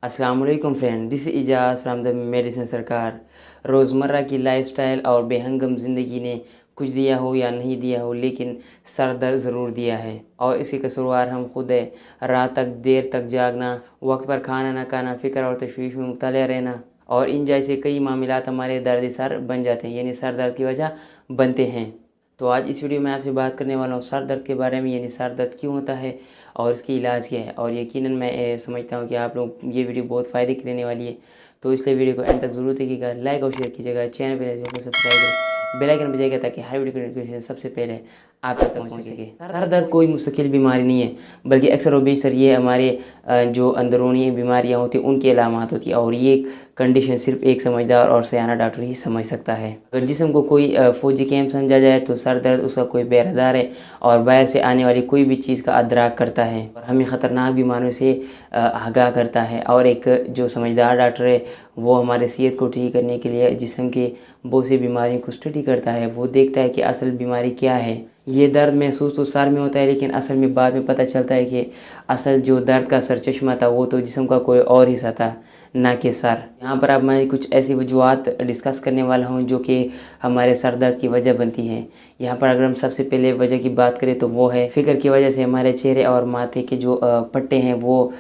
अस्सलाम वालेकुम friend, this is Ejaz from the medicine सरकार। रोज़मर्रा की लाइफस्टाइल और बेहंगम ज़िंदगी ने कुछ दिया हो या नहीं दिया हो, लेकिन सर दर्द ज़रूर दिया है और इसी कसूरवार हम खुद है। रात तक देर तक जागना, वक्त पर खाना ना खाना, फ़िक्र और तशवीश में मुब्तला रहना और इन जैसे कई मामलात हमारे दर्द सर बन जाते हैं, यानी सर दर्द की वजह बनते हैं। तो आज इस वीडियो में आपसे बात करने वाला हूँ सर दर्द के बारे में, यानी सर दर्द क्यों होता है और इसकी इलाज क्या है। और यकीनन मैं समझता हूँ कि आप लोग ये वीडियो बहुत फ़ायदे की देने वाली है, तो इसलिए वीडियो को एंड तक ज़रूर देखिएगा, लाइक और शेयर कीजिएगा, चैनल पर सब्सक्राइब करें, बेल आइकन बजाइएगा ताकि हर वीडियो की नोटिफिकेशन सबसे पहले आप तक पहुँच सके। सर दर्द कोई मुस्तकिल बीमारी नहीं है, बल्कि अक्सर व बेशतर ये हमारे जो अंदरूनी बीमारियाँ होती हैं उनकी अलामत होती है और ये कंडीशन सिर्फ एक समझदार और सयाना डॉक्टर ही समझ सकता है। अगर जिस्म को कोई फौजी कैंप समझा जाए तो सर दर्द उसका कोई पहरेदार है और बाहर से आने वाली कोई भी चीज़ का अदराक करता है और हमें ख़तरनाक बीमारियों से आगाह करता है। और एक जो समझदार डॉक्टर है वो हमारे सेहत को ठीक करने के लिए जिस्म के बहुत सी बीमारियों को स्टडी करता है। वो देखता है कि असल बीमारी क्या है। ये दर्द महसूस तो सर में होता है, लेकिन असल में बाद में पता चलता है कि असल जो दर्द का सरचश्मा था वो तो जिस्म का कोई और हिस्सा था, ना कि सर। यहाँ पर अब मैं कुछ ऐसी वजूहत डिस्कस करने वाला हूँ जो कि हमारे सर दर्द की वजह बनती हैं। यहाँ पर अगर हम सबसे पहले वजह की बात करें तो वो है फ़िक्र की वजह से हमारे चेहरे और माथे के जो पट्टे हैं वो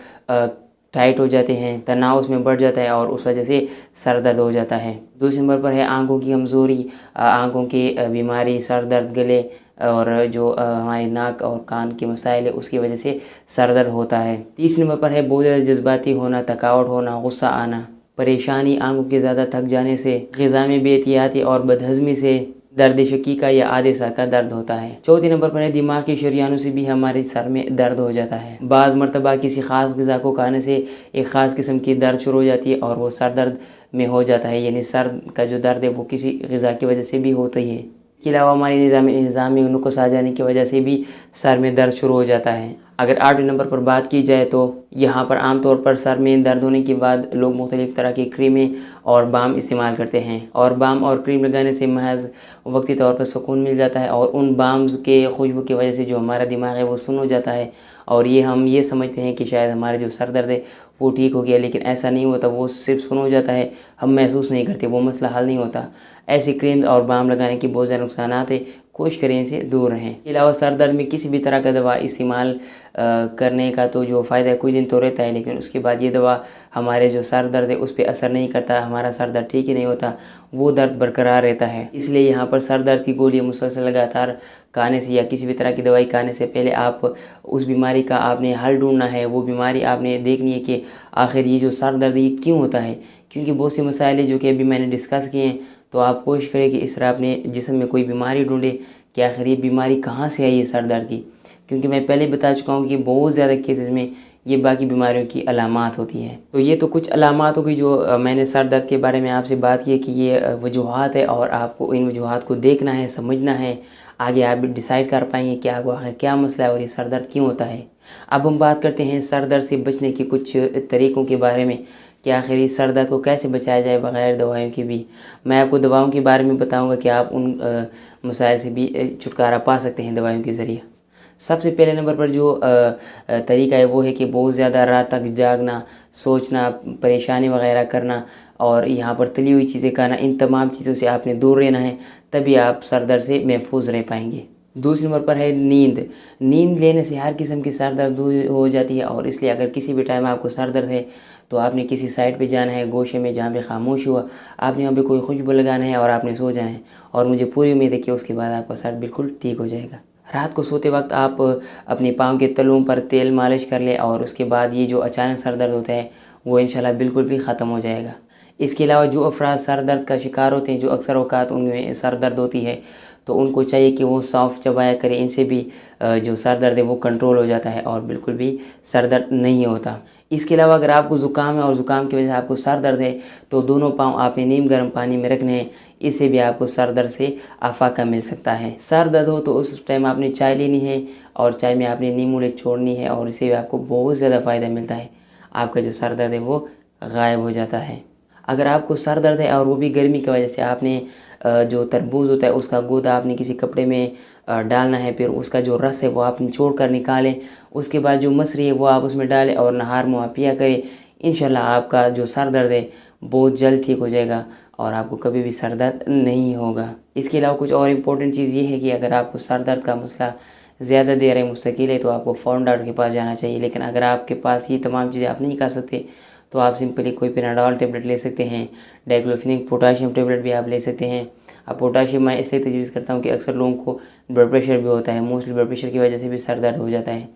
टाइट हो जाते हैं, तनाव उसमें बढ़ जाता है और उस वजह से सर दर्द हो जाता है। दूसरे नंबर पर है आंखों की कमज़ोरी, आंखों की बीमारी, सर दर्द, गले और जो हमारी नाक और कान के मसाइल है उसकी वजह से सर दर्द होता है। तीसरे नंबर पर है बहुत ज़्यादा जज्बाती होना, थकावट होना, गुस्सा आना, परेशानी आंखों के ज़्यादा थक जाने से, ग़िज़ा में बेएहतियाती और बदहज़मी से, दर्द शकीका या आधे सर का दर्द होता है। चौथे नंबर पर है दिमाग के शरियानों से भी हमारे सर में दर्द हो जाता है। बाज़ मरतबा किसी ख़ास ग़िज़ा को खाने से एक ख़ास किस्म की दर्द शुरू हो जाती है और वो सर दर्द में हो जाता है, यानी सर का जो दर्द है वो किसी ग़िज़ा की वजह से भी होता ही है। इसके अलावा हमारी निज़ाम में नुक़्स आ जाने की वजह से भी सर में दर्द शुरू हो जाता है। अगर 8वें नंबर पर बात की जाए तो यहाँ पर आमतौर पर सर में दर्द होने के बाद लोग मुख्तलिफ़ तरह की क्रीमें और बाम इस्तेमाल करते हैं और बाम और क्रीम लगाने से महज वक्ती तौर पर सुकून मिल जाता है और उन बाम्स के खुशबू की वजह से जो हमारा दिमाग है वो सुन हो जाता है और हम ये समझते हैं कि शायद हमारा जो सर दर्द है वो ठीक हो गया, लेकिन ऐसा नहीं होता। वो सिर्फ सुन हो जाता है, हम महसूस नहीं करते, वो मसला हल नहीं होता। ऐसी क्रीम और बाम लगाने के बहुत ज़्यादा नुकसान है, कोशिश करें इसे दूर रहें। इसके अलावा सर दर्द में किसी भी तरह का दवा इस्तेमाल करने का तो जो फ़ायदा है कुछ दिन तो रहता है, लेकिन उसके बाद ये दवा हमारे जो सर दर्द है उस पर असर नहीं करता, हमारा सर दर्द ठीक ही नहीं होता, वो दर्द बरकरार रहता है। इसलिए यहाँ पर सर दर्द की गोली मुसलसल लगातार खाने से या किसी भी तरह की दवाई खाने से पहले आप उस बीमारी का आपने हल ढूंढना है। वो बीमारी आपने देखनी है कि आखिर ये जो सर दर्द ये क्यों होता है, क्योंकि बहुत से मसाइल जो कि अभी मैंने डिस्कस किए हैं। तो आप कोशिश करें कि इस तरह अपने जिस्म में कोई बीमारी ढूंढे कि आखिर ये बीमारी कहाँ से आई है सर दर्द की, क्योंकि मैं पहले बता चुका हूँ कि बहुत ज़्यादा केसेस में ये बाकी बीमारियों की अलामात होती हैं। तो ये तो कुछ अलामात हो गई जो मैंने सर दर्द के बारे में आपसे बात की कि ये वजूहात है और आपको इन वजूहात को देखना है, समझना है, आगे आप डिसाइड कर पाएंगे कि आपको आखिर क्या मसला है और ये सर दर्द क्यों होता है। अब हम बात करते हैं सर दर्द से बचने के कुछ तरीक़ों के बारे में कि आखिर इस सर दर्द को कैसे बचाया जाए बग़ैर दवाइयों के भी। मैं आपको दवाओं के बारे में बताऊंगा कि आप उन मसाइल से भी छुटकारा पा सकते हैं दवाइयों के ज़रिए। सबसे पहले नंबर पर जो तरीका है वो है कि बहुत ज़्यादा रात तक जागना, सोचना, परेशानी वगैरह करना और यहाँ पर तली हुई चीज़ें खाना, इन तमाम चीज़ों से आपने दूर रहना है, तभी आप सर दर्द से महफूज रह पाएंगे। दूसरे नंबर पर है नींद। नींद लेने से हर किस्म की सर दर्द दूर हो जाती है और इसलिए अगर किसी भी टाइम आपको सर दर्द है तो आपने किसी साइड पे जाना है, गोशे में जहाँ पे खामोश हुआ, आपने वहाँ पे कोई खुशबू लगाना है और आपने सो जाना है और मुझे पूरी उम्मीद है कि उसके बाद आपका सर बिल्कुल ठीक हो जाएगा। रात को सोते वक्त आप अपने पाँव के तलों पर तेल मालिश कर लें और उसके बाद ये जो अचानक सर दर्द होता है वो इंशाल्लाह बिल्कुल भी ख़त्म हो जाएगा। इसके अलावा जो अफराद सर दर्द का शिकार होते हैं, जो अक्सर औक़ात उनमें सर दर्द होती है, तो उनको चाहिए कि वो सौंफ चबाया करें। इनसे भी जो सर दर्द है वो कंट्रोल हो जाता है और बिल्कुल भी सर दर्द नहीं होता। इसके अलावा अगर आपको ज़ुकाम है और ज़ुकाम की वजह से आपको सर दर्द है तो दोनों पाँव आपने नीम गर्म पानी में रखने हैं, इससे भी आपको सर दर्द से आफाका मिल सकता है। सर दर्द हो तो उस टाइम आपने चाय लेनी है और चाय में आपने नींबू मिर्च छोड़नी है और इससे भी आपको बहुत ज़्यादा फ़ायदा मिलता है, आपका जो सर दर्द है वो गायब हो जाता है। अगर आपको सर दर्द है और वो भी गर्मी की वजह से आपने जो तरबूज होता है उसका गूदा आपने किसी कपड़े में डालना है, फिर उसका जो रस है वो आप निचोड़ कर निकालें, उसके बाद जो मसरी है वो आप उसमें डालें और नहार मुँह पिया करें। इंशाल्लाह आपका जो सर दर्द है बहुत जल्द ठीक हो जाएगा और आपको कभी भी सर दर्द नहीं होगा। इसके अलावा कुछ और इम्पोर्टेंट चीज़ ये है कि अगर आपको सर दर्द का मसला ज़्यादा देर है मुस्तकिल है तो आपको फ़ौरन डॉक्टर के पास जाना चाहिए। लेकिन अगर आपके पास ये तमाम चीज़ें आप नहीं कर सकते तो आप सिंपली कोई पेनाडोल टेबलेट ले सकते हैं, डाइक्लोफिनेक पोटाशियम टेबलेट भी आप ले सकते हैं। अब पोटाशियम मैं इसलिए तजवीज़ करता हूँ कि अक्सर लोगों को ब्लड प्रेशर भी होता है, मोस्टली ब्लड प्रेशर की वजह से भी सर दर्द हो जाता है।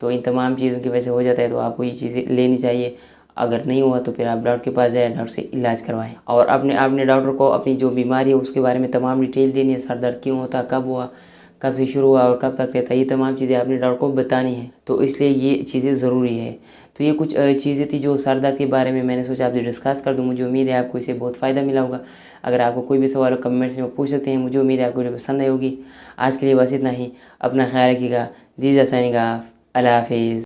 तो इन तमाम चीज़ों की वजह से हो जाता है तो आपको ये चीज़ें लेनी चाहिए। अगर नहीं हुआ तो फिर आप डॉक्टर के पास जाएँ, डॉक्टर से इलाज करवाएं और अपने डॉक्टर को अपनी जो बीमारी है उसके बारे में तमाम डिटेल देनी है। सर दर्द क्यों होता, कब हुआ, कब से शुरू हुआ और कब तक रहता है, ये तमाम चीज़ें अपने डॉक्टर को बतानी है। तो इसलिए ये चीज़ें ज़रूरी है। तो ये कुछ चीज़ें थी जो सर दर्द के बारे में मैंने सोचा आपसे डिस्कस कर दूँ। मुझे उम्मीद है आपको इससे बहुत फ़ायदा मिला होगा। अगर आपको कोई भी सवाल हो कमेंट्स में पूछ सकते हैं। मुझे उम्मीद है आपको वीडियो पसंद आई होगी। आज के लिए बस इतना ही। अपना ख्याल रखिएगा। दीजिए साइनिंग ऑफ। अल्लाह हाफिज़।